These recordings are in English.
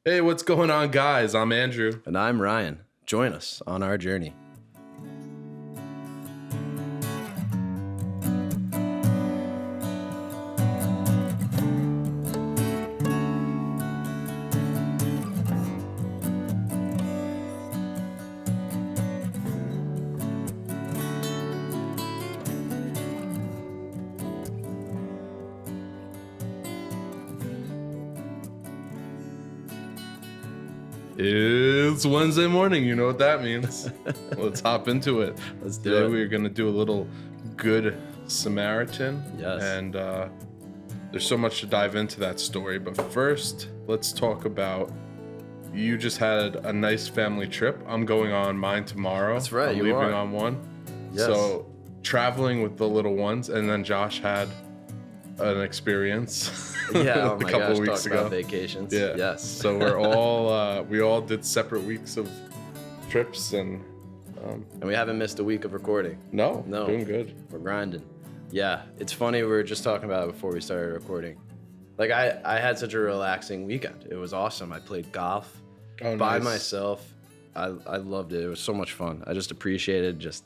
Hey, what's going on, guys? I'm Andrew. And I'm Ryan. Join us on our journey. It's Wednesday morning. You know what that means. Let's hop into it. Let's do Today it. we're going to do a little Good Samaritan. Yes. And there's so much to dive into that story. But first, let's talk about you just had a nice family trip. I'm going on mine tomorrow. That's right, I'm you leaving are. on one. Yes. So traveling with the little ones. And then Josh had an experience. Yeah, oh a my couple gosh, weeks talk ago. about vacations. Yeah. Yes. So we're all we all did separate weeks of trips and And we haven't missed a week of recording. no, No. doing good. We're grinding. Yeah, it's funny. We were just talking about it before we started recording. Like, I had such a relaxing weekend. It was awesome. I played golf Oh, by nice. myself. I loved it. It was so much fun. I just appreciated just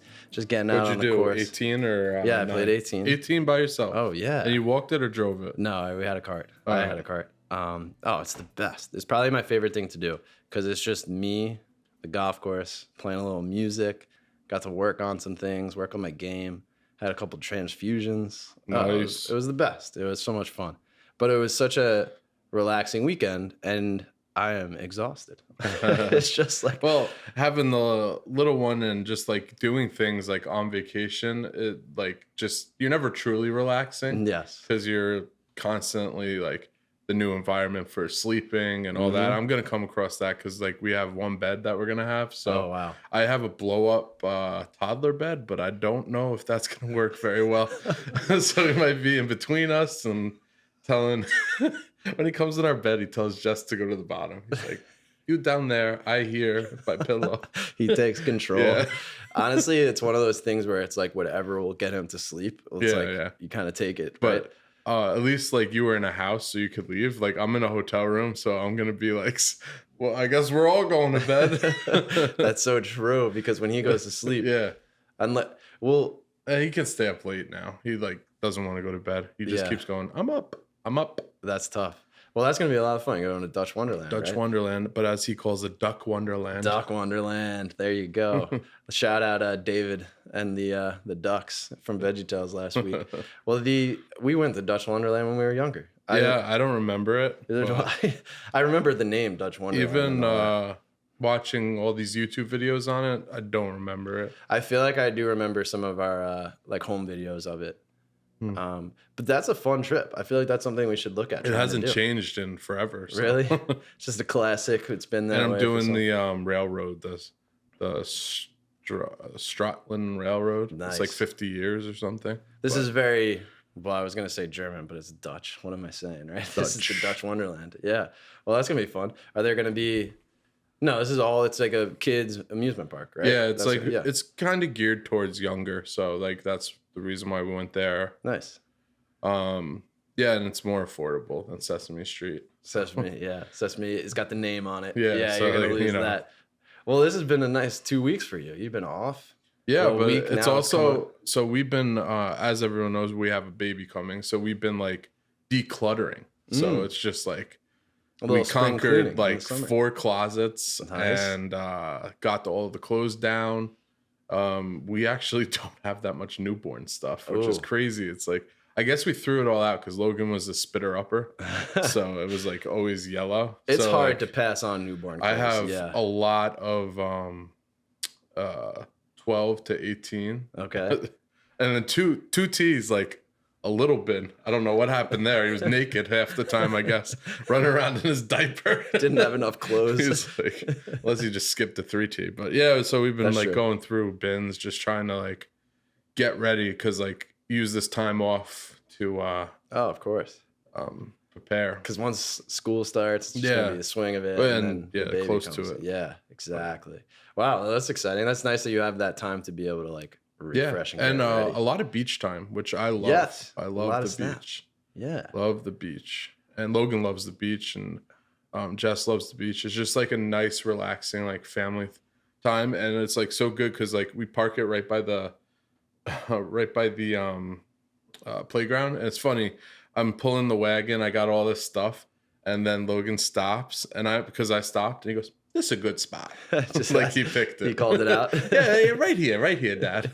getting out What'd on you the do? course. 18 or Yeah, I 9? played 18. 18 by yourself. Oh, yeah. And you walked it or drove it? No, we had a cart. Oh. I had a cart. It's the best. It's probably my favorite thing to do because it's just me, the golf course, playing a little music. Got to work on some things, work on my game. Had a couple transfusions. Nice. It was the best. It was so much fun. But it was such a relaxing weekend, and I am exhausted. It's just like, Well, having the little one and just like doing things like on vacation, it like just you're never truly relaxing yes. because you're constantly like the new environment for sleeping and all that. I'm gonna come across that because like we have one bed that we're gonna have. So Oh, wow. I have a blow up toddler bed, but I don't know if that's gonna work very well. So he might be in between us and telling when he comes in our bed, he tells Jess to go to the bottom. He's like, "You down there, I hear my pillow." He takes control. Yeah. Honestly, it's one of those things where it's like whatever will get him to sleep. It's Yeah, like yeah. you kind of take it. But right? at least like you were in a house so you could leave. Like I'm in a hotel room, so I'm gonna be like, well, I guess we're all going to bed. That's so true because when he goes to sleep, Yeah. well, He can stay up late now. He like doesn't want to go to bed. He just Yeah. keeps going, I'm up. I'm up. that's tough. Well, that's gonna be a lot of fun. You're going to Dutch Wonderland, Dutch right? Wonderland, but as he calls it, Duck Wonderland. Duck Wonderland. There you go. Shout out David and the Ducks from VeggieTales last week. Well, we went to Dutch Wonderland when we were younger. I don't remember it. but I remember the name Dutch Wonderland. even and all that. watching all these YouTube videos on it, I don't remember it. I feel like I do remember some of our like home videos of it. But that's a fun trip. I feel like that's something we should look at. It trying to hasn't do. changed in forever. So. Really? It's just a classic. It's been that And way I'm for doing some- the railroad, the Stratland Railroad. It's like Nice. 50 years or something. This is very, well, I was going to say German, but it's Dutch. What am I saying, right? This is the Dutch. Dutch Wonderland. Yeah. Well, that's going to be fun. Are there going to be, no, this is all, it's like a kid's amusement park, right? Yeah, it's That's like what- it's kind of geared towards younger, so like that's the reason why we went there. Nice. Yeah, and it's more affordable than Sesame Street. Sesame, yeah. Sesame, it's got the name on it. Yeah, Yeah, so, you're going to like, lose you know. that. Well, this has been a nice 2 weeks for you. You've been off. Yeah, Well, a but week it's now, also so we've been as everyone knows, we have a baby coming, so we've been like decluttering. So it's just like A we little spring cleaning in conquered the like summer. 4 closets Nice. and got all the clothes down. We actually don't have that much newborn stuff, which is Ooh. crazy. It's like I guess we threw it all out because Logan was a spitter upper, so it was like always yellow. It's So, hard like, to pass on newborn I clothes. have a lot of 12 to 18. Okay. And then two T's, like a little bit. I don't know what happened there. He was naked half the time, I guess, running around in his diaper. Didn't have enough clothes. He was like, unless he just skipped the 3T. But yeah, so we've been That's like true. going through bins, just trying to like get ready because like use this time off to Oh, of course. prepare. Because once school starts, it's just Yeah. gonna be the swing of it. Well, and and, then yeah, the baby close to comes. it. Yeah, exactly. Wow, well, that's exciting. That's nice that you have that time to be able to like refresh Yeah, and get ready. a lot of beach time, which I love. Yes, I a love lot the of snaps. beach. Yeah. Love the beach, and Logan loves the beach, and Jess loves the beach. It's just like a nice, relaxing, like family time, and it's like so good because like we park it right by the playground. And it's funny, I'm pulling the wagon, I got all this stuff, and then Logan stops, and because I stopped, and he goes, "This is a good spot." Just Like he picked it. He called it out. Yeah, right here, Dad.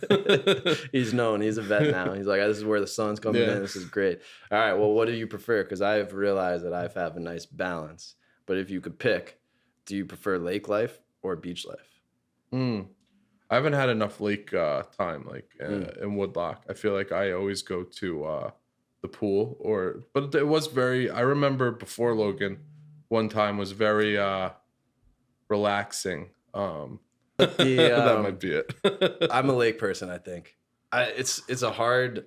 He's known. He's a vet now. He's like, this is where the sun's coming in. This is great. All right. Well, what do you prefer? Because I've realized that I have a nice balance. But if you could pick, do you prefer lake life or beach life? I haven't had enough lake time like in Woodlock. I feel like I always go to the pool but it was I remember before Logan, one time was very relaxing. That might be it. I'm a lake person, I think. It's a hard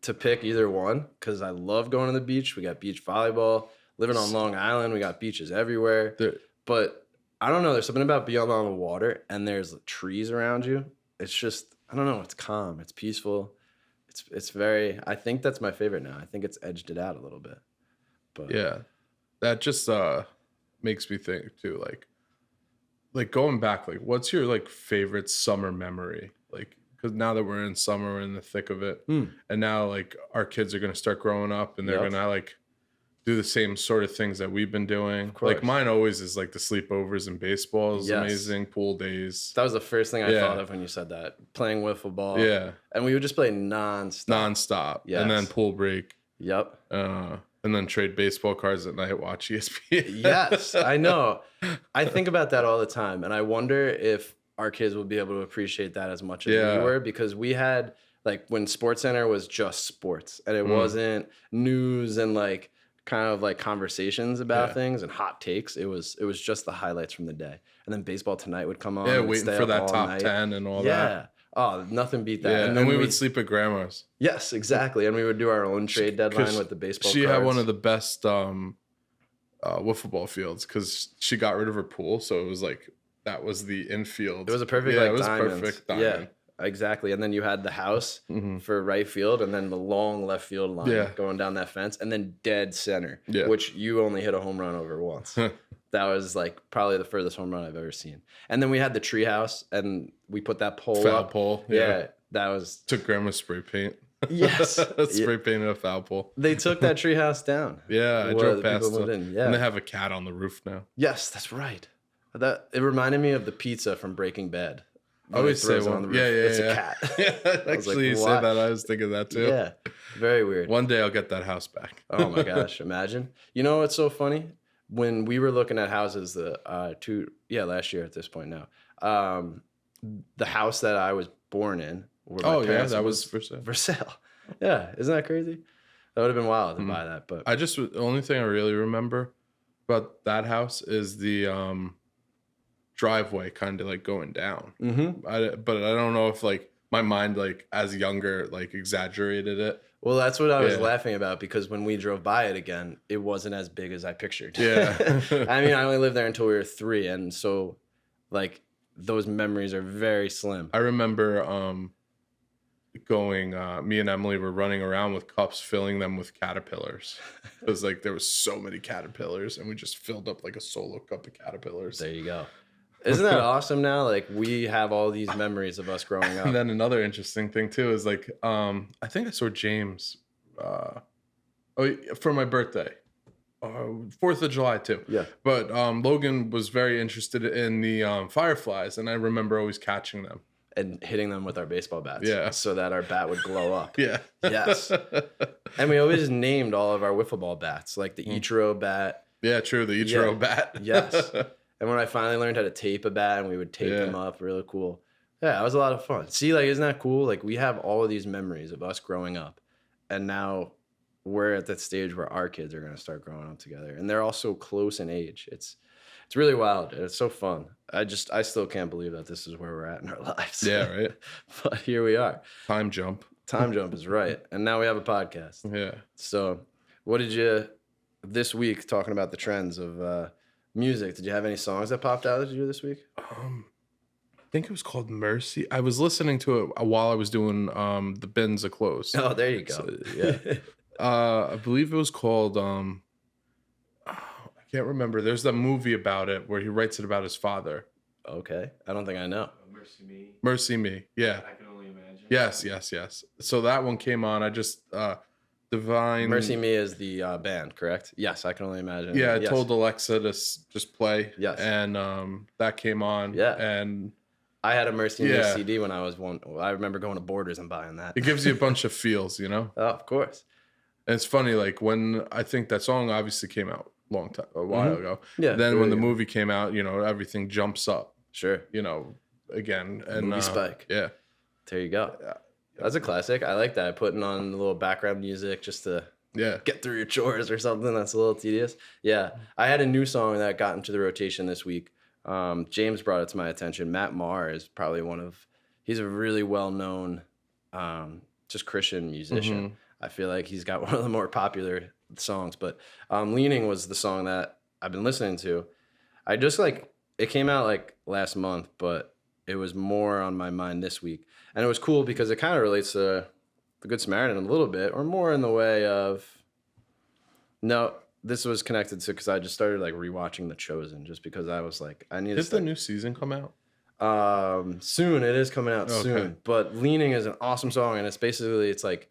to pick either one because I love going to the beach. We got beach volleyball. Living on Long Island, we got beaches everywhere. But I don't know. There's something about being on the water and there's trees around you. It's just, I don't know. It's calm. It's peaceful. It's very, I think that's my favorite now. I think it's edged it out a little bit. But yeah, that just makes me think too, like going back, like what's your like favorite summer memory? Like, because now that we're in summer, we're in the thick of it. And now like our kids are going to start growing up and they're going to like do the same sort of things that we've been doing. Like mine always is like the sleepovers and baseball is amazing, pool days. That was the first thing I thought of when you said that. Playing wiffle ball. Yeah. And we would just play nonstop. Yes. And then pool break. Yep. And then trade baseball cards at night, watch ESPN. Yes, I know. I think about that all the time. And I wonder if our kids will be able to appreciate that as much as we were, because we had like when SportsCenter was just sports and it wasn't news and like kind of like conversations about things and hot takes. It was just the highlights from the day. And then Baseball Tonight would come on. Yeah, waiting for that top 10 and all that. Yeah. Oh, nothing beat that. Yeah, and then we would sleep at grandma's. Yes, exactly. And we would do our own trade deadline with the baseball She cards. had one of the best wiffle ball fields because she got rid of her pool. So it was like, that was the infield. It was a perfect perfect diamond. Yeah, exactly. And then you had the house for right field and then the long left field line going down that fence and then dead center, which you only hit a home run over once. That was like probably the furthest home run I've ever seen. And then we had the tree house and we put that pole foul up. Pole. Yeah, that was... Took grandma's spray paint. Yes. Spray painted a foul pole. They took that tree house down. Yeah, I drove past it. Yeah. And they have a cat on the roof now. Yes, that's right. It reminded me of the pizza from Breaking Bad. I always say one. It's a cat. Actually, you say that. I was thinking that too. Yeah, very weird. One day I'll get that house back. Oh my gosh, imagine. You know what's so funny? When we were looking at houses last year at this point now, the house that I was born in, that was for sale. For sale. Yeah, isn't that crazy? That would have been wild to buy that. But the only thing I really remember about that house is the driveway kind of like going down. But I don't know if like my mind like as younger like exaggerated it. Well, that's what I was laughing about because when we drove by it again, it wasn't as big as I pictured. Yeah. I mean, I only lived there until we were 3. And so like those memories are very slim. I remember going, me and Emily were running around with cups, filling them with caterpillars. It was like there was so many caterpillars and we just filled up like a solo cup of caterpillars. There you go. Isn't that awesome now? Like we have all these memories of us growing up. And then another interesting thing too is like, I think I saw James for my birthday, 4th of July too. Yeah. But Logan was very interested in the fireflies and I remember always catching them. And hitting them with our baseball bats. Yeah. So that our bat would glow up. Yeah. Yes. And we always named all of our wiffle ball bats, like the Ichiro bat. Yeah, true. The Ichiro bat. Yes. And when I finally learned how to tape a bat and we would tape them up, really cool. Yeah, it was a lot of fun. See, like, isn't that cool? Like, we have all of these memories of us growing up. And now we're at that stage where our kids are going to start growing up together. And they're all so close in age. It's really wild. It's so fun. I still can't believe that this is where we're at in our lives. Yeah, right? But here we are. Time jump. Time jump is right. And now we have a podcast. Yeah. So what did you, this week, talking about the trends of music, did you have any songs that popped out that you this week? I think it was called Mercy. I was listening to it while I was doing the bins of clothes. Oh, there you go. So, yeah. I believe it was called I can't remember. There's that movie about it where he writes it about his father. Okay. I don't think I know. Mercy Me. Mercy Me. Yeah. I can only imagine. Yes. So that one came on. I just Divine. Mercy Me is the band, correct? Yes, I can only imagine. Yeah, I Yes. told Alexa to just play. Yes. And that came on. Yeah. And I had a Mercy Me Yeah. CD when I was one. I remember going to Borders and buying that. it gives you a bunch of feels, you know? Oh, of course. And it's funny, like when I think that song obviously came out a while ago. Yeah, Then very when the good. movie came out, you know, everything jumps up, Sure. you know, again. And Movie spike. Yeah. There you go. Yeah. That's a classic. I like that. Putting on a little background music just to Yeah. get through your chores or something that's a little tedious. Yeah. I had a new song that got into the rotation this week. James brought it to my attention. Matt Maher is probably he's a really well-known just Christian musician. I feel like he's got one of the more popular songs, but Leaning was the song that I've been listening to. I just it came out like last month, but it was more on my mind this week. And it was cool because it kind of relates to the Good Samaritan a little bit, or more in the way of, no, this was connected to, because I just started like rewatching The Chosen, just because I was like, I need Did to the new season come out? soon. It is coming out Okay. soon. But Leaning is an awesome song, and it's like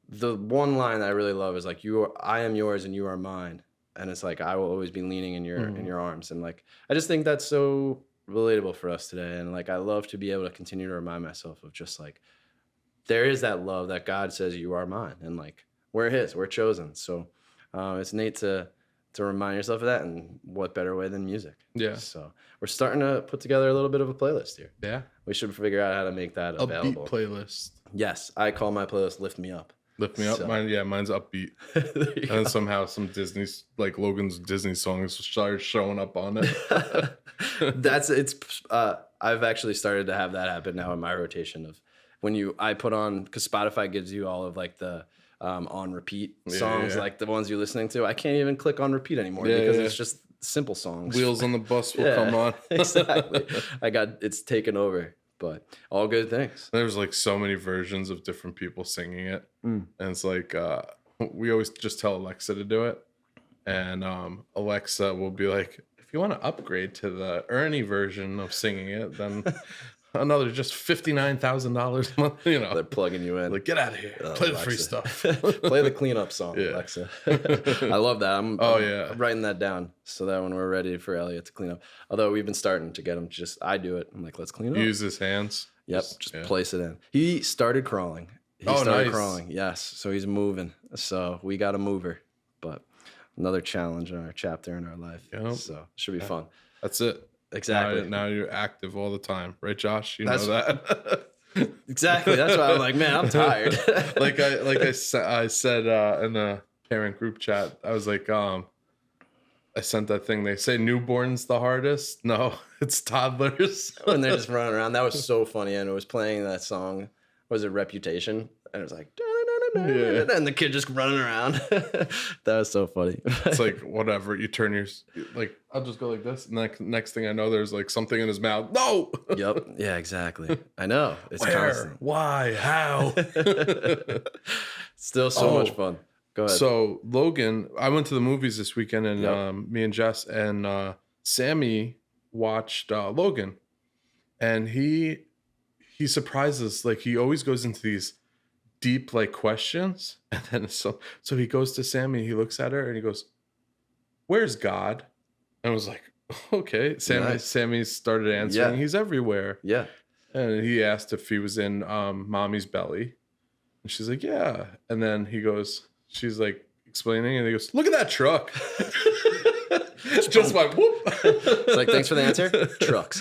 the one line that I really love is like, I am yours and you are mine. And it's like, I will always be leaning in your arms. And like, I just think that's so relatable for us today. And like, I love to be able to continue to remind myself of just like, there is that love that God says you are mine, and like we're his, we're chosen. So it's neat to remind yourself of that, and what better way than music. Yeah. So we're starting to put together a little bit of a playlist here. Yeah. We should figure out how to make that available. Upbeat playlist. Yes, I call my playlist Lift Me Up. Lift Me Up. So- Mine's upbeat. There you And go. then somehow some Disney's, like Logan's Disney songs started showing up on it. I've actually started to have that happen now in my rotation of when I put on, because Spotify gives you all of like the on repeat songs, yeah. like the ones you're listening to. I can't even click on repeat anymore Yeah, because yeah. it's just simple songs. Wheels on the Bus will Yeah, come on. Exactly. It's taken over, but all good things. There's like so many versions of different people singing it. And it's like, we always just tell Alexa to do it. And Alexa will be like, if you want to upgrade to the Ernie version of singing it, then another just $59,000 a month, you know. They're plugging you in. Like, get out of here. Play the free Alexa. stuff. Play the cleanup song, Yeah. Alexa. I love that. I'm writing that down so that when we're ready for Elliot to clean up. Although we've been starting to get him I do it. I'm like, let's clean up. Use his hands. Yep, just place it in. He started crawling. Nice. Crawling, yes. So he's moving. So we got a mover. But another challenge in our chapter in our life. Yep. So it should be fun. That's it. Exactly. Now you're active all the time. Right, Josh? You know That's- that. Exactly. That's why I'm like, man, I'm tired. I said in the parent group chat, I was like, I sent that thing. They say newborns the hardest. No, it's toddlers. When they're just running around. That was so funny. And it was playing that song. Was it Reputation? And it was like, Yeah. and the kid just running around. That was so funny. It's like, whatever. You turn like, I'll just go like this. And next thing I know, there's like something in his mouth. No. Yep. Yeah, exactly. I know. It's Where? constant. Why? How? Still so much fun. Go ahead. So Logan, I went to the movies this weekend, and me and Jess and Sammy watched Logan, and he surprises. Like, he always goes into these deep like questions, and then so he goes to Sammy, he looks at her, and he goes, "Where's God?" And I was like, "Okay." Nice. Sammy started answering. Yeah. He's everywhere. Yeah. And he asked if he was in mommy's belly. And she's like, "Yeah." And then she's like explaining, and he goes, "Look at that truck." Just went whoop. It's like, thanks for the answer. Trucks.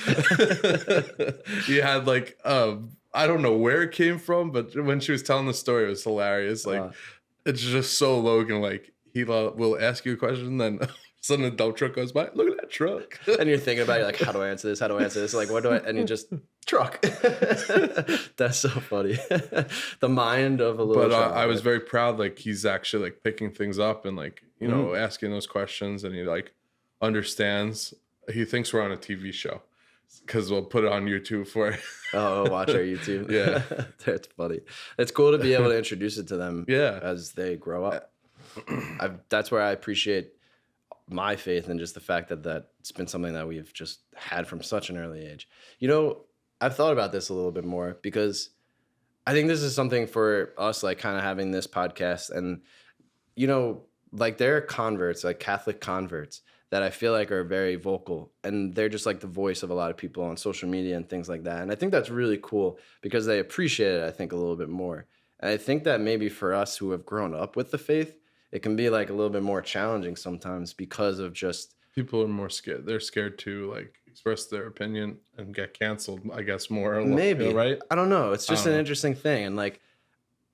He had like, I don't know where it came from, but when she was telling the story, it was hilarious. Like, it's just so Logan. Like, he will ask you a question, then suddenly a dump truck goes by. Look at that truck. And you're thinking about it, you're like, how do I answer this? How do I answer this? Like, what do I? And you just truck. That's so funny. The mind of a little. But child. I was very proud. Like, he's actually like picking things up and like, you know, asking those questions, and he like understands. He thinks we're on a TV show because we'll put it on YouTube for. Oh, watch our YouTube. Yeah. That's funny. It's cool to be able to introduce it to them. Yeah. As they grow up. That's where I appreciate my faith and just the fact that that's been something that we've just had from such an early age. You know, I've thought about this a little bit more because I think this is something for us, like kind of having this podcast and, you know, like there are converts, like Catholic converts that I feel like are very vocal and they're just like the voice of a lot of people on social media and things like that. And I think that's really cool because they appreciate it, I think, a little bit more. And I think that maybe for us who have grown up with the faith, it can be like a little bit more challenging sometimes because of just People are more scared. They're scared to like express their opinion and get canceled, I guess, more or maybe, right? I don't know. It's I just don't an know. interesting thing. And like,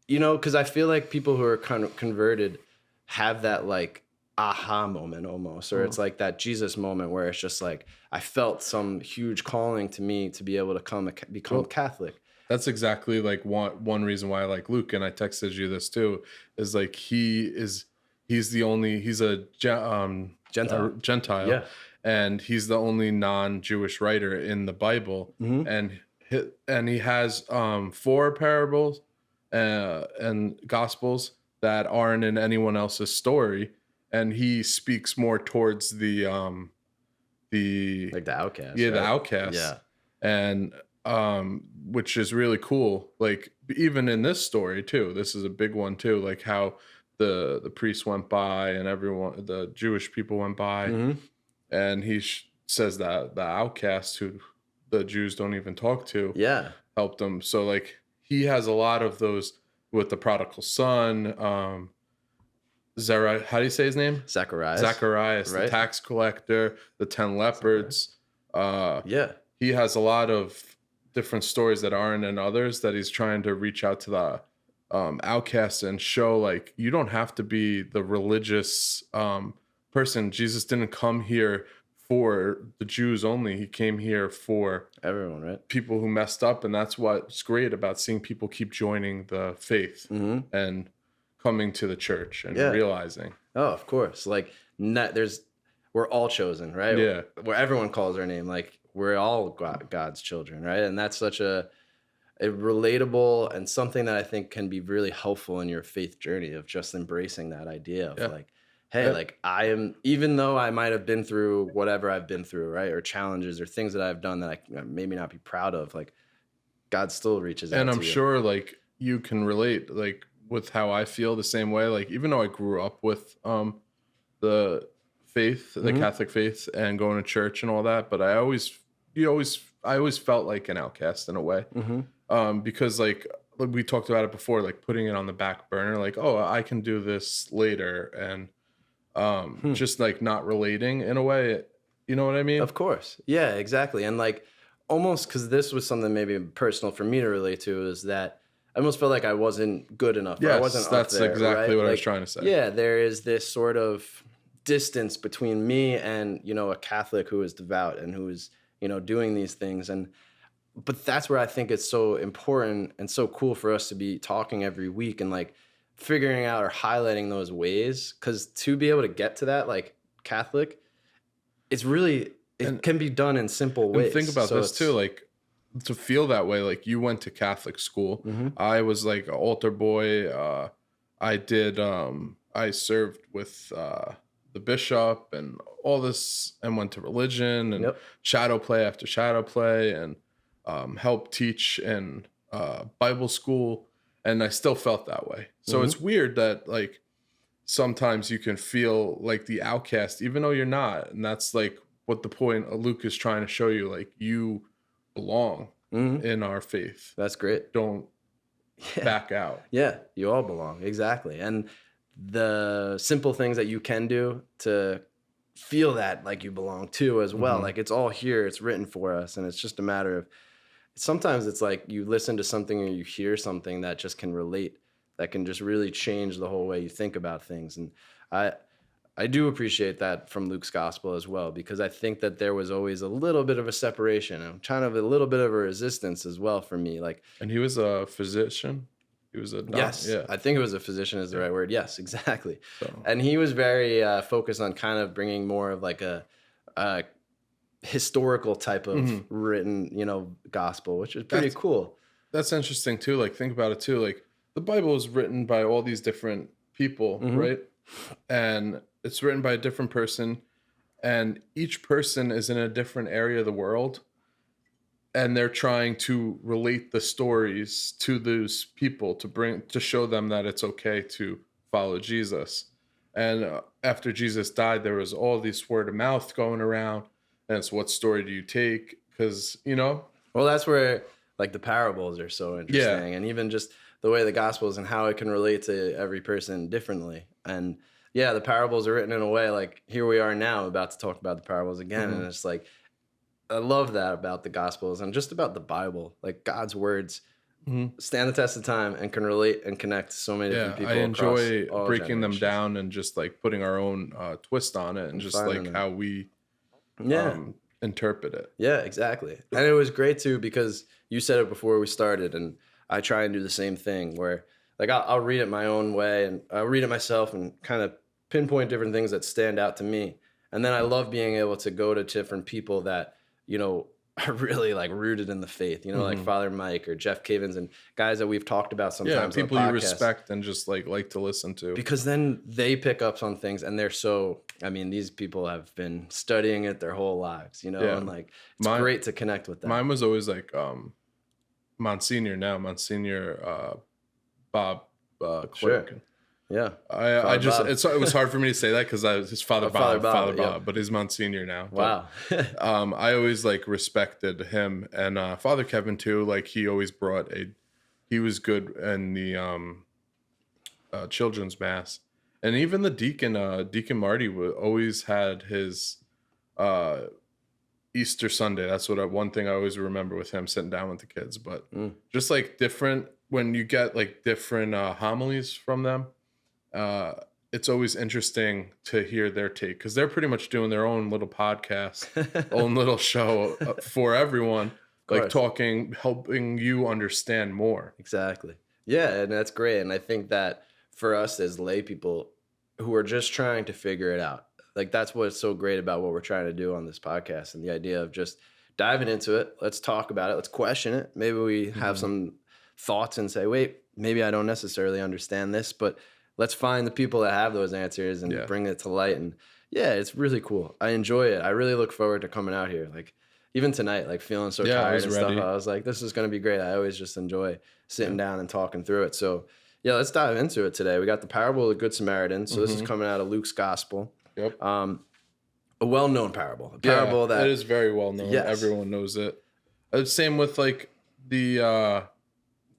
you know, because I feel like people who are kind of converted have that like aha moment almost, or it's like that Jesus moment where it's just like I felt some huge calling to me to be able to become Well, Catholic. that's exactly like one reason why I like Luke, and I texted you this too, is like he's the only he's Gentile. a Gentile, Yeah. and he's the only non-Jewish writer in the Bible, and he has four parables and gospels that aren't in anyone else's story, and he speaks more towards the Like the outcast. yeah, the right? outcast. Yeah. And which is really cool. Like even in this story too, this is a big one too, like how the priest went by and everyone the Jewish people went by, and he says that the outcast who the Jews don't even talk to Yeah. helped him. So like he has a lot of those with the prodigal son, Zara, how do you say his name? Zacharias, the Right. tax collector, the 10 leopards. Yeah. He has a lot of different stories that aren't in others that he's trying to reach out to the outcasts and show like you don't have to be the religious person. Jesus didn't come here for the Jews only. He came here for Everyone, right? people who messed up, and that's what's great about seeing people keep joining the faith and coming to the church and Yeah. realizing. Oh, of course. Like we're all chosen, right? Yeah. Where everyone calls our name. Like we're all God's children, right? And that's such a relatable and something that I think can be really helpful in your faith journey of just embracing that idea of Yeah. like, hey, Yeah. like I am, even though I might have been through whatever I've been through, right? Or challenges or things that I've done that I maybe not be proud of, like God still reaches out And to I'm you. sure like you can relate like with how I feel the same way. Like even though I grew up with the faith, the Catholic faith, and going to church and all that, but I always felt like an outcast in a way. Because like we talked about it before, like putting it on the back burner, like, oh, I can do this later, and just like not relating in a way, you know what I mean? Of course. Yeah, exactly. And like almost because this was something maybe personal for me to relate to is that I almost felt like I wasn't good enough. Or I Yes, wasn't up that's there, exactly right? what I was Like, trying to say. Yeah, there is this sort of distance between me and, you know, a Catholic who is devout and who is, you know, doing these things. But that's where I think it's so important and so cool for us to be talking every week and like figuring out or highlighting those ways. Cause to be able to get to that, like Catholic, it's really, it can be done in simple ways. And think about So this too, like to feel that way, like you went to Catholic school. I was like an altar boy. I served with the bishop and all this, and went to religion and shadow play after shadow play, and helped teach in Bible school, and I still felt that way. So it's weird that like sometimes you can feel like the outcast, even though you're not, and that's like what the point of Luke is trying to show you. Like you belong in our faith. That's great. Don't back out. Yeah, you all belong. Exactly. And the simple things that you can do to feel that like you belong too as well. Like it's all here, it's written for us. And it's just a matter of sometimes it's like you listen to something or you hear something that just can relate, that can just really change the whole way you think about things. And I do appreciate that from Luke's gospel as well, because I think that there was always a little bit of a separation and kind of a little bit of a resistance as well for me. Like, And he was a physician. He was a doctor. yes, Yeah. I think it was a physician is the right word. Yes, exactly. So. And he was very focused on kind of bringing more of like a historical type of written, you know, gospel, which is pretty cool. That's interesting too. Like think about it too. Like the Bible is written by all these different people, right? And it's written by a different person. and each person is in a different area of the world, and they're trying to relate the stories to those people to show them that it's okay to follow Jesus. And after Jesus died, there was all this word of mouth going around, and it's what story do you take? Because Well, that's where like the parables are so yeah, interesting, and even just the way the gospels and how it can relate to every person differently. And yeah, the parables are written in a way like here we are now about to talk about the parables again, hmm and it's like I love that about the gospels and just about the Bible. Like God's words hmm stand the test of time and can relate and connect to so many different yeah, I people across enjoy all breaking them generations down and just like putting our own twist on it, and and just finding like them. how we Yeah. interpret it. Yeah, exactly. And it was great too because you said it before we started, and I try and do the same thing where like I'll read it my own way and I'll read it myself and kind of pinpoint different things that stand out to me. And then I love being able to go to different people that, you know, are really like rooted in the faith, you know, like hmm Father Mike or Jeff Cavins and guys that we've talked about Yeah, sometimes on the people you podcast respect and just like to listen to. because then they pick up on things and they're so I mean these people have been studying it their whole lives, you know, Yeah, and like it's my great to connect with them. mine was always like Monsignor Bob Sure. Clerk. Yeah. I Father just Bob. it was hard for me to say that because I was his Oh, Father Father Bob. Bob, Yep. but he's Monsignor now. But Wow. I always like respected him, and Father Kevin too. Like he was good in the children's mass, and even the Deacon Marty always had his uh Easter Sunday. That's one thing I always remember with him sitting down with the kids. But Mm. just like different when you get like different homilies from them, uh, it's always interesting to hear their take because they're pretty much doing their own little podcast, own little show for everyone, Of like course. talking, helping you understand more. Exactly. Yeah, and that's great. And I think that for us as lay people who are just trying to figure it out, like that's what's so great about what we're trying to do on this podcast and the idea of just diving into it. Let's talk about it. Let's question it. Maybe we have Mhm. some thoughts and say, wait, maybe I don't necessarily understand this, but let's find the people that have those answers and Yeah. bring it to light. And yeah, it's really cool. I enjoy it. I really look forward to coming out here. Like even tonight, like feeling so Yeah, I tired was and stuff, ready. I was like, this is going to be great. I always just enjoy Yeah. sitting down and talking through it. So, yeah, let's dive into it today. We got the parable of the Good Samaritan. So, this is hmm coming out of Luke's gospel. Yep. Um, a well known parable. A Yeah, parable it that, is very well known. yes, Everyone knows it. Same with like the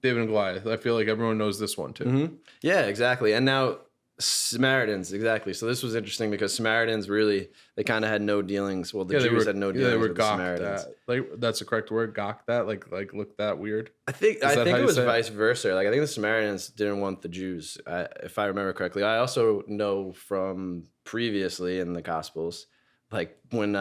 David and Goliath. I feel like everyone knows this one too. yeah, exactly. And now, Samaritans, exactly. So, this was interesting because Samaritans really, they kind of had no dealings. Well, the Jews had no They dealings were with the gawked Samaritans. at. Like that's the correct word. Gawked at. Like looked that weird. I think Is that how it you was say it? vice versa. Like I think the Samaritans didn't want the Jews, if I remember correctly. I also know from previously in the Gospels, like when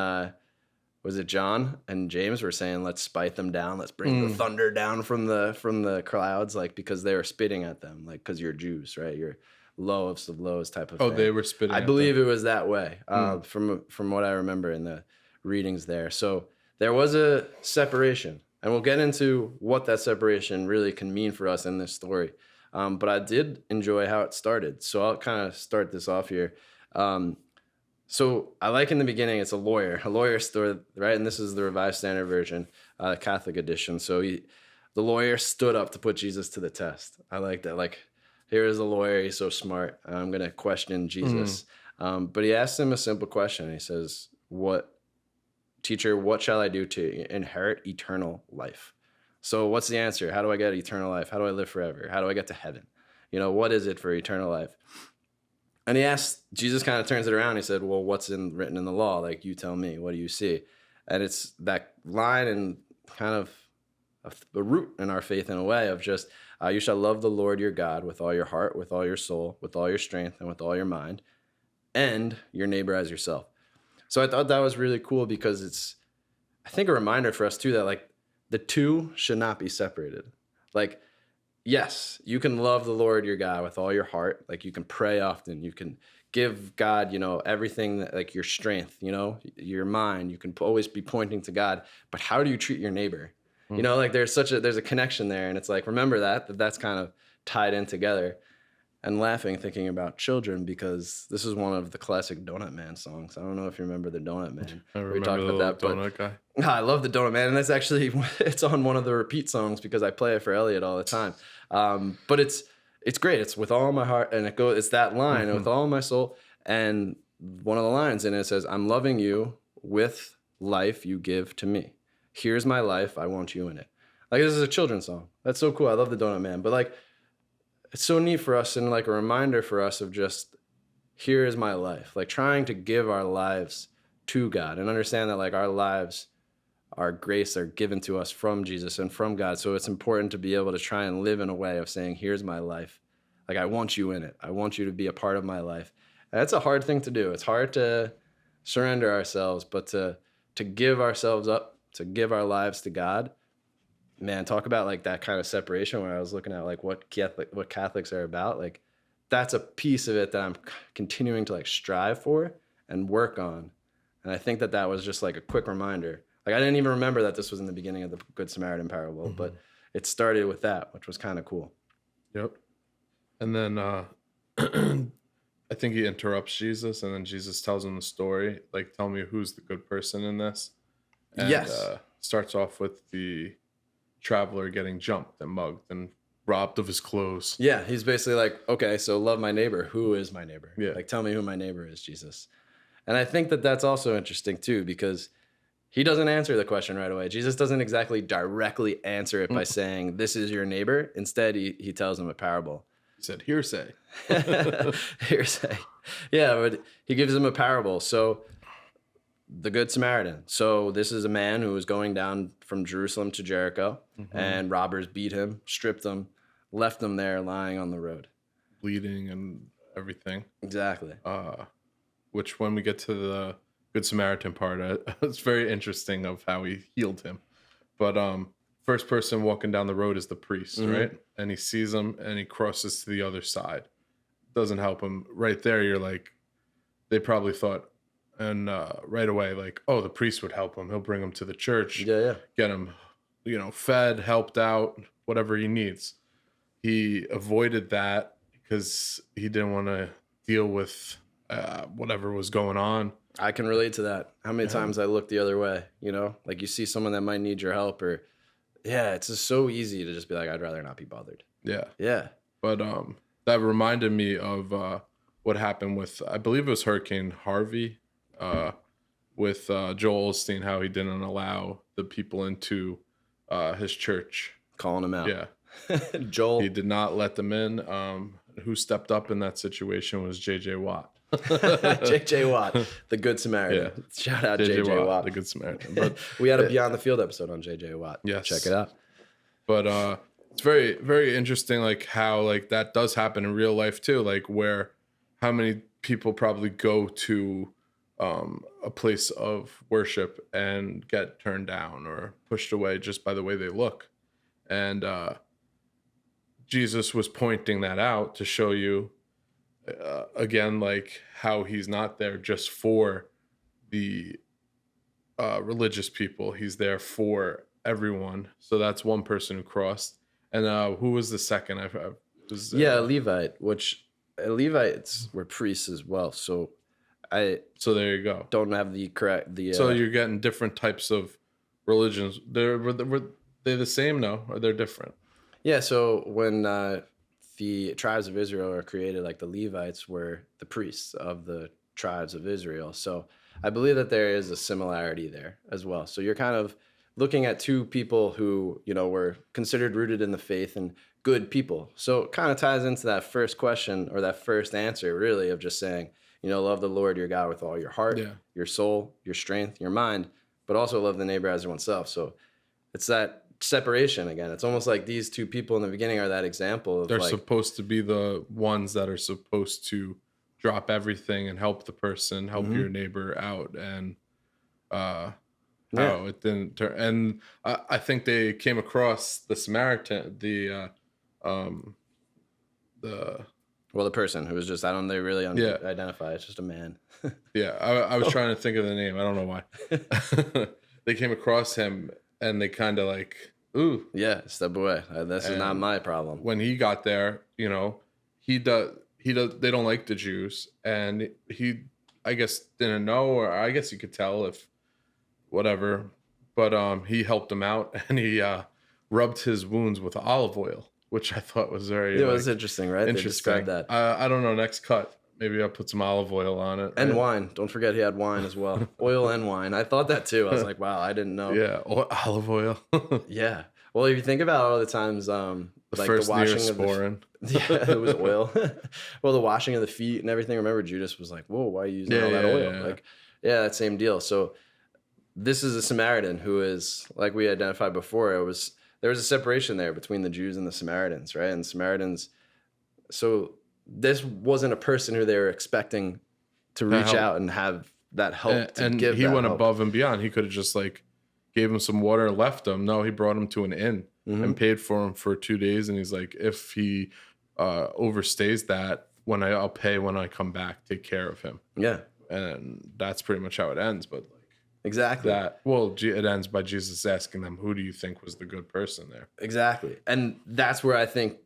was it John and James were saying, "Let's spite them down. Let's bring the Mm. thunder down from the clouds," like because they were spitting at them, like because you're Jews, right? You're lowest of lows type of Oh, thing. they were spitting. I at believe them. it was that way Mm. from what I remember in the readings there. So there was a separation, and we'll get into what that separation really can mean for us in this story. But I did enjoy how it started, so I'll kind of start this off here. So I like in the beginning, it's a lawyer story, right? And this is the Revised Standard Version, Catholic edition. So the lawyer stood up to put Jesus to the test. I like that. Like, here is a lawyer. He's so smart. I'm going to question Jesus. But he asked him a simple question. He says, Teacher, what shall I do to inherit eternal life? So what's the answer? How do I get eternal life? How do I live forever? How do I get to heaven? You know, what is it for eternal life? And he asked, Jesus kind of turns it around. He said, well, what's written in the law? Like, you tell me, what do you see? And it's that line and kind of a root in our faith in a way of just, you shall love the Lord your God with all your heart, with all your soul, with all your strength, and with all your mind, and your neighbor as yourself. So I thought that was really cool because it's, I think, a reminder for us too that like the two should not be separated. Like, yes, you can love the Lord your God with all your heart. Like you can pray often. You can give God, you know, everything that, like your strength, you know, your mind. You can always be pointing to God. But how do you treat your neighbor? Mm. You know, like there's a connection there, and it's like remember that's kind of tied in together. and laughing thinking about children because this is one of the classic Donut Man songs. I don't know if you remember the Donut Man. I We remember talked the about little that, but donut guy. I love the Donut Man, and that's actually it's on one of the repeat songs because I play it for Elliot all the time. But it's great. It's with all my heart, and it's that line with all my soul. And one of the lines in it says, "I'm loving you with life you give to me. Here's my life. I want you in it." Like this is a children's song. That's so cool. I love the Donut Man, but like it's so neat for us and like a reminder for us of just here is my life. Like trying to give our lives to God and understand that like our lives, our grace are given to us from Jesus and from God. So it's important to be able to try and live in a way of saying, here's my life. Like I want you in it. I want you to be a part of my life. And that's a hard thing to do. It's hard to surrender ourselves, but to give ourselves up, to give our lives to God. Man, talk about like that kind of separation where I was looking at like what Catholics are about. Like that's a piece of it that I'm continuing to like strive for and work on. And I think that was just like a quick reminder. Like I didn't even remember that this was in the beginning of the Good Samaritan parable, but it started with that, which was kind of cool. Yep. And then I think he interrupts Jesus, and then Jesus tells him the story. Like, tell me who's the good person in this. And, Yes. Starts off with the traveler getting jumped and mugged and robbed of his clothes. Yeah, he's basically like, okay, so love my neighbor. Who is my neighbor? Yeah. Like, tell me who my neighbor is, Jesus. And I think that's also interesting too, because he doesn't answer the question right away. Jesus doesn't exactly directly answer it by saying, this is your neighbor. Instead, he tells him a parable. He said, hearsay. Hearsay. Yeah, but he gives him a parable. So the Good Samaritan. So this is a man who was going down from Jerusalem to Jericho, and robbers beat him, stripped him, left him there lying on the road. Bleeding and everything. Exactly. Which when we get to the Good Samaritan part, it's very interesting of how he healed him. But first person walking down the road is the priest, right? And he sees him and he crosses to the other side. Doesn't help him. Right there, you're like, they probably thought, and right away, like, oh, the priest would help him. He'll bring him to the church, Yeah. get him, fed, helped out, whatever he needs. He avoided that because he didn't want to deal with whatever was going on. I can relate to that. How many times I look the other way, like you see someone that might need your help or it's just so easy to just be like, I'd rather not be bothered. Yeah. Yeah. But that reminded me of what happened with, I believe it was Hurricane Harvey, with Joel Osteen, how he didn't allow the people into his church. Calling him out. Yeah. Joel. He did not let them in. Who stepped up in that situation was J.J. Watt. J.J. Watt, the Good Samaritan. Yeah. Shout out J.J. Watt, the Good Samaritan. But we had a Beyond the Field episode on J.J. Watt. Yes. Check it out. But it's very, very interesting, like how like that does happen in real life too. Like where how many people probably go to a place of worship and get turned down or pushed away just by the way they look. And Jesus was pointing that out to show you again, like how he's not there just for the religious people. He's there for everyone. So that's one person who crossed. And who was the second? A Levite, which Levites were priests as well. So there you go. Don't have the correct So you're getting different types of religions. Were they the same? No, or they're different? Yeah. So when the tribes of Israel are created, like the Levites were the priests of the tribes of Israel. So I believe that there is a similarity there as well. So you're kind of looking at two people who, were considered rooted in the faith and good people. So it kind of ties into that first question or that first answer, really, of just saying, love the Lord your God with all your heart, your soul, your strength, your mind, but also love the neighbor as oneself. So it's that separation again. It's almost like these two people in the beginning are that example of they're supposed to be the ones that are supposed to drop everything and help the person, help your neighbor out. And it didn't turn. And I think they came across the Samaritan, the person who was just, I don't know, they really identify. It's just a man. I was trying to think of the name. I don't know why. They came across him and they kind of like, ooh. Yeah, step away. This is not my problem. When he got there, they don't like the Jews, and he, I guess, didn't know, or I guess you could tell if whatever, but he helped him out, and he rubbed his wounds with olive oil, which I thought was very It was like interesting, right? They interesting. described that. I don't know, next cut maybe I'll put some olive oil on it, And right? wine. Don't forget he had wine as well. Oil and wine. I thought that too. I was like, wow, I didn't know. Yeah, olive oil. The Yeah. Well, if you think about all the times, like first the washing of Neosporin. yeah, it was oil. Well, the washing of the feet and everything. Remember, Judas was like, "Whoa, why are you using all that oil?" Yeah. Like, yeah, that same deal. So, this is a Samaritan who is, like we identified before. There was a separation there between the Jews and the Samaritans, right? And Samaritans. So this wasn't a person who they were expecting to reach help. out and have that help to And give. he that went help. above and beyond. He could have just like gave him some water and left him. No, he brought him to an inn and paid for him for 2 days. And he's like, if he overstays that, I'll pay when I come back, take care of him. Yeah, And that's pretty much how it ends. But like exactly. it ends by Jesus asking them, who do you think was the good person there? Exactly. And that's where I think,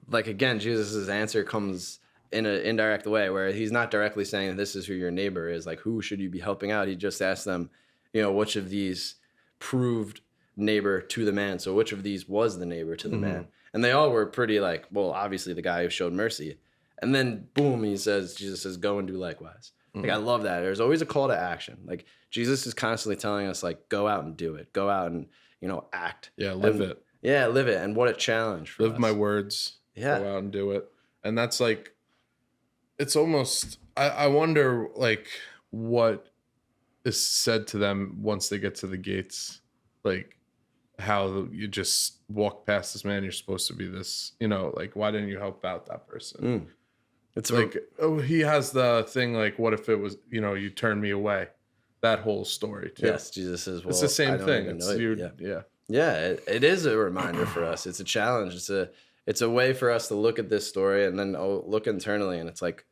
like, again, Jesus' answer comes in an indirect way where he's not directly saying this is who your neighbor is. Like, who should you be helping out? He just asked them, which of these proved neighbor to the man? So which of these was the neighbor to the man? And they all were pretty like, well, obviously the guy who showed mercy. And then boom, Jesus says, go and do likewise. Like, I love that. There's always a call to action. Like, Jesus is constantly telling us, like, go out and do it. Go out and, act. Yeah, live And- it. Yeah, live it. And what a challenge for Live us. my words. Yeah. Go out and do it. And that's like, it's almost, I wonder like what is said to them once they get to the gates. Like how you just walk past this man, you're supposed to be this, like, why didn't you help out that person? It's Like, he has the thing like, what if it was, you turned me away? That whole story too. yes, Jesus says, well, It's the same I don't thing. even It's know you. you. Yeah. Yeah, it is a reminder for us. It's a challenge. It's a way for us to look at this story and then look internally. And it's like,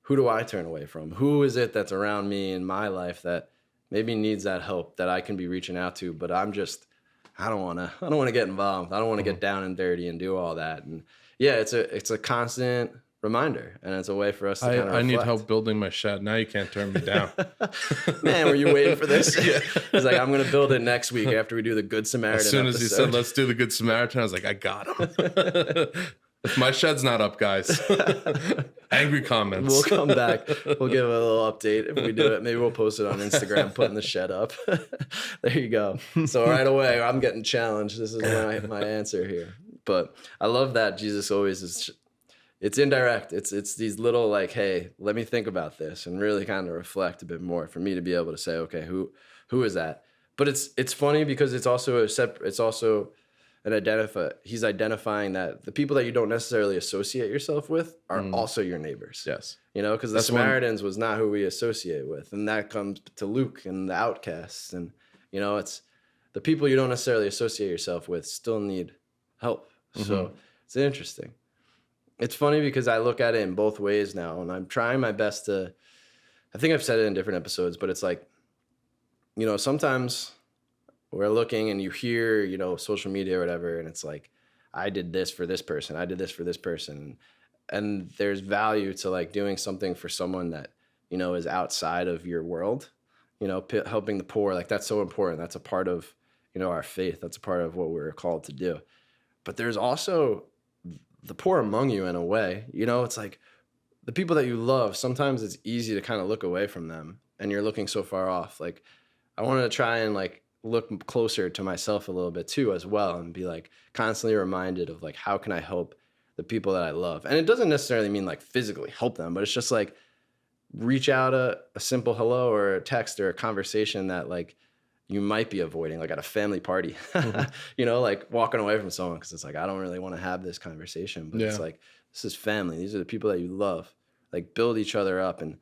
who do I turn away from? Who is it that's around me in my life that maybe needs that help that I can be reaching out to? But I don't want to get involved. I don't want to get down and dirty and do all that. And yeah, it's a constant reminder, and it's a way for us to kind of I need reflect. help building my shed. Now you can't turn me down. Man, were you waiting for this? He's like, I'm going to build it next week after we do the Good Samaritan As soon as he episode. said, let's do the Good Samaritan, I was like, I got him. If my shed's not up, guys. Angry comments. We'll come back. We'll give a little update if we do it. Maybe we'll post it on Instagram, putting the shed up. There you go. So right away, I'm getting challenged. This is my answer here. But I love that Jesus always is. It's indirect. It's these little like, hey, let me think about this and really kind of reflect a bit more for me to be able to say, okay, who is that? But it's funny because it's also he's identifying that the people that you don't necessarily associate yourself with are also your neighbors. Yes. Because the Samaritans was not who we associate with. And that comes to Luke and the outcasts. And, it's the people you don't necessarily associate yourself with still need help. So it's interesting. It's funny because I look at it in both ways now, and I'm trying my best to, I think I've said it in different episodes, but it's like, sometimes we're looking and you hear, social media or whatever, and it's like, I did this for this person. I did this for this person. And there's value to like doing something for someone that, is outside of your world, helping the poor. Like that's so important. That's a part of, our faith. That's a part of what we're called to do. But there's also the poor among you in a way. It's like the people that you love, sometimes it's easy to kind of look away from them and you're looking so far off. Like I wanted to try and like look closer to myself a little bit too as well and be like constantly reminded of like, how can I help the people that I love? And it doesn't necessarily mean like physically help them, but it's just like reach out a simple hello or a text or a conversation that like you might be avoiding, like at a family party, like walking away from someone because it's like, I don't really want to have this conversation, but it's like, this is family. These are the people that you love. Like build each other up and,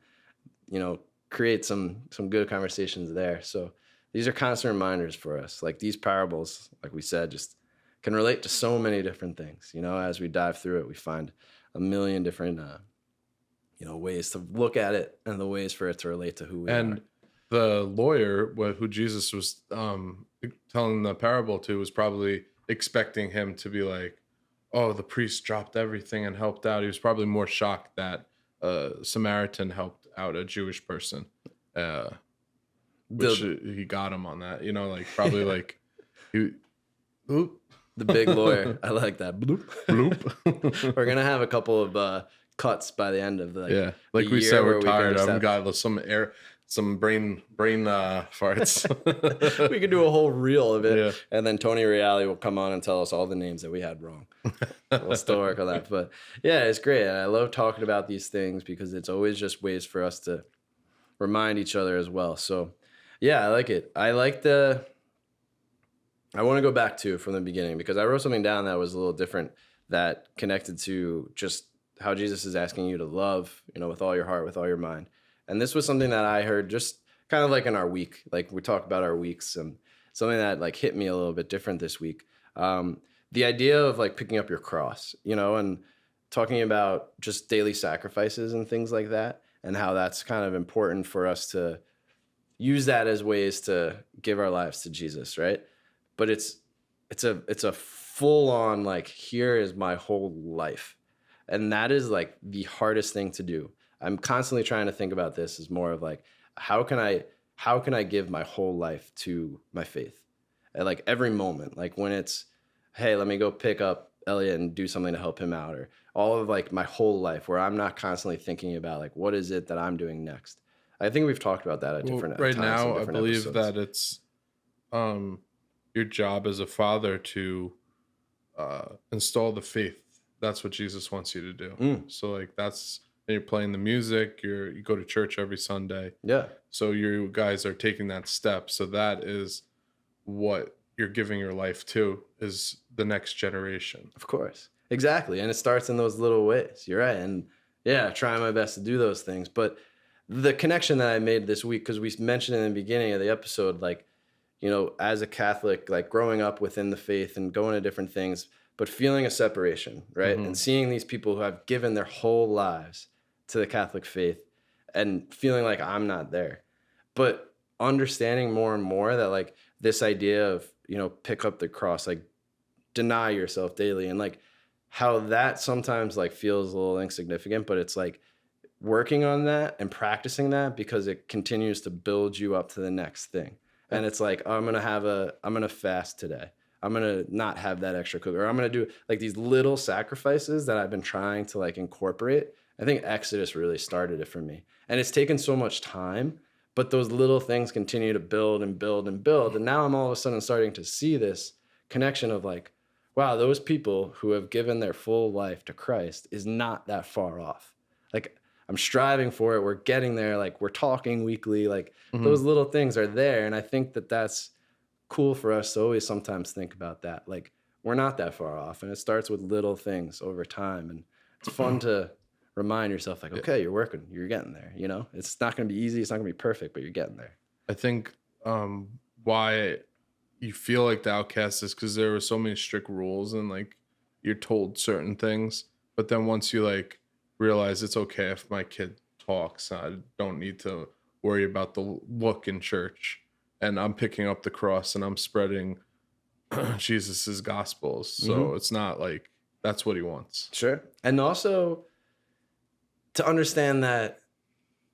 create some good conversations there. So these are constant reminders for us. Like these parables, like we said, just can relate to so many different things. As we dive through it, we find a million different, ways to look at it and the ways for it to relate to who we are. The lawyer who Jesus was telling the parable to was probably expecting him to be like, oh, the priest dropped everything and helped out. He was probably more shocked that a Samaritan helped out a Jewish person, uh, which The he got him on that. Like probably like he, oop, the big lawyer. I like that. Bloop. bloop. We're gonna have a couple of cuts by the end of Yeah, the like we year said, where we're we can tired. just I've have, got some brain farts. we could do a whole reel of it, Yeah. and then Tony Reale will come on and tell us all the names that we had wrong. We'll still work on that, but yeah, it's great. And I love talking about these things because it's always just ways for us to remind each other as well. So yeah, I like it. I want to go back to from the beginning because I wrote something down that was a little different that connected to just how Jesus is asking you to love, with all your heart, with all your mind. And this was something that I heard just kind of like in our week, like we talk about our weeks, and something that like hit me a little bit different this week. The idea of like picking up your cross, and talking about just daily sacrifices and things like that, and how that's kind of important for us to use that as ways to give our lives to Jesus, right? But it's a full on like, here is my whole life. And that is like the hardest thing to do. I'm constantly trying to think about this as more of like, how can I give my whole life to my faith at like every moment? Like when it's, hey, let me go pick up Elliot and do something to help him out, or all of like my whole life where I'm not constantly thinking about like, what is it that I'm doing next? I think we've talked about that at Well, different right times in now, I different believe episodes. that it's your job as a father to install the faith. That's what Jesus wants you to do. So like and you're playing the music, you go to church every Sunday. Yeah. So you guys are taking that step. So that is what you're giving your life to, is the next generation. Of course. Exactly. And it starts in those little ways. You're right. And yeah, trying my best to do those things. But the connection that I made this week, because we mentioned in the beginning of the episode, like, as a Catholic, like growing up within the faith and going to different things, but feeling a separation, right? Mhm. And seeing these people who have given their whole lives to the Catholic faith and feeling like I'm not there. But understanding more and more that like this idea of, pick up the cross, like deny yourself daily, and like how that sometimes like feels a little insignificant, but it's like working on that and practicing that because it continues to build you up to the next thing. And it's like, oh, I'm going to fast today. I'm going to not have that extra cookie, or I'm going to do like these little sacrifices that I've been trying to like incorporate. I think Exodus really started it for me, and it's taken so much time, but those little things continue to build and build and build. And now I'm all of a sudden starting to see this connection of like, wow, those people who have given their full life to Christ is not that far off. Like, I'm striving for it. We're getting there. Like, we're talking weekly. Like, those Mhm. little things are there. And I think that that's cool for us to always sometimes think about that. Like, we're not that far off. And it starts with little things over time. And it's fun to remind yourself, like, Yeah. okay, you're working, you're getting there. It's not going to be easy. It's not going to be perfect, but you're getting there. I think why you feel like the outcast is because there were so many strict rules, and like you're told certain things, but then once you like realize it's okay if my kid talks, I don't need to worry about the look in church, and I'm picking up the cross and I'm spreading Jesus's gospels. So it's not like that's what he wants. Sure. And also to understand that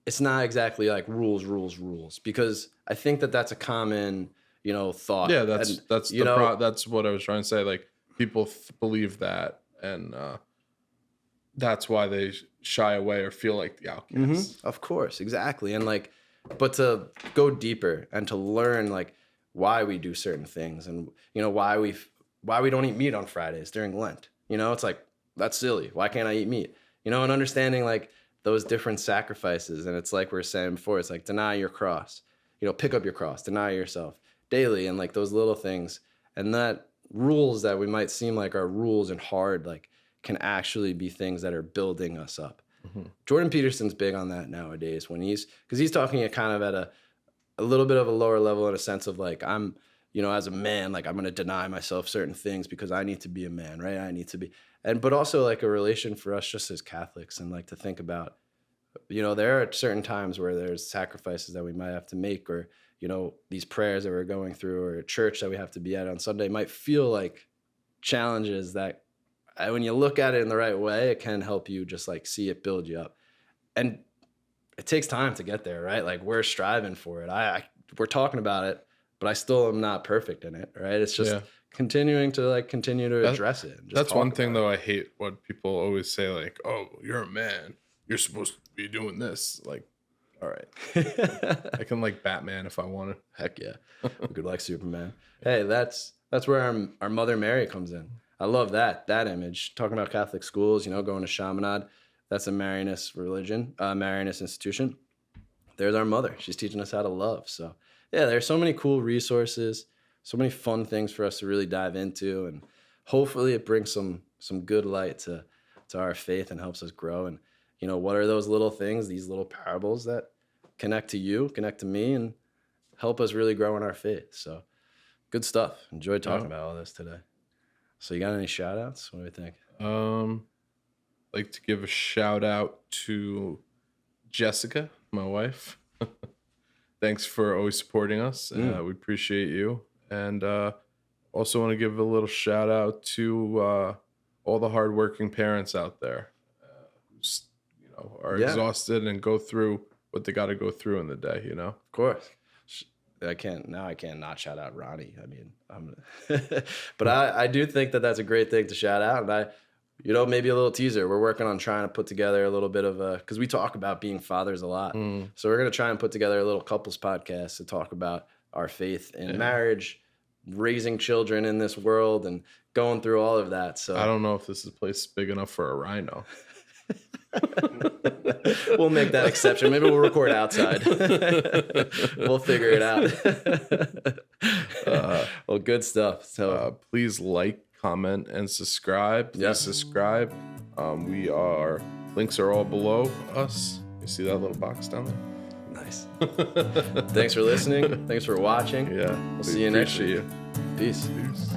it's not exactly like rules, because I think that that's a common, thought. Yeah, And, that's what I was trying to say. Like people believe that, and that's why they shy away or feel like the outcast. Of course, exactly. And like, but to go deeper and to learn like why we do certain things, and why we don't eat meat on Fridays during Lent. It's like, that's silly. Why can't I eat meat? And understanding like those different sacrifices. And it's like we were saying before, it's like deny your cross, pick up your cross, deny yourself daily, and like those little things. And that rules that we might seem like are rules and hard, like can actually be things that are building us up. Jordan Peterson's big on that nowadays because he's talking it kind of at a little bit of a lower level, in a sense of like, I'm, as a man, like I'm going to deny myself certain things because I need to be a man, right? I need to be, but also like a relation for us just as Catholics, and like to think about, there are certain times where there's sacrifices that we might have to make, or, these prayers that we're going through, or a church that we have to be at on Sunday might feel like challenges that when you look at it in the right way, it can help you just like see it build you up. And it takes time to get there, right? Like we're striving for it. We're talking about it, but I still am not perfect in it, right? It's just continuing to address it. And just that's one thing about though. I hate what people always say, like, "Oh, you're a man. You're supposed to be doing this." Like, all right, I can like Batman if I want to. Heck yeah, we could like Superman. Hey, that's where our Mother Mary comes in. I love that image. Talking about Catholic schools, you know, going to Chaminade. That's a Marianist religion, Marianist institution. There's our mother. She's teaching us how to love. So yeah, there's so many cool resources, so many fun things for us to really dive into, and hopefully it brings some good light to our faith and helps us grow. And you know, what are those little things, these little parables that connect to you, connect to me, and help us really grow in our faith. So good stuff. Enjoyed talking about all this today. So you got any shout outs? What do you think? Like to give a shout out to Jessica, my wife. Thanks for always supporting us. We appreciate you. And also want to give a little shout out to all the hardworking parents out there who's, you know, are exhausted and go through what they got to go through in the day, you know? Of course. I can't not shout out Ronnie. I mean, but I do think that that's a great thing to shout out. And you know, maybe a little teaser. We're working on trying to put together a little bit of because we talk about being fathers a lot. So we're going to try and put together a little couples podcast to talk about our faith in marriage, raising children in this world, and going through all of that. So I don't know if this place is big enough for a rhino. We'll make that exception. Maybe we'll record outside. We'll figure it out. Well, good stuff. So please like, comment, and subscribe. Please subscribe. Links are all below us. You see that little box down there? Nice. Thanks for listening. Thanks for watching. Yeah. We'll see you next week. You. Peace. Peace.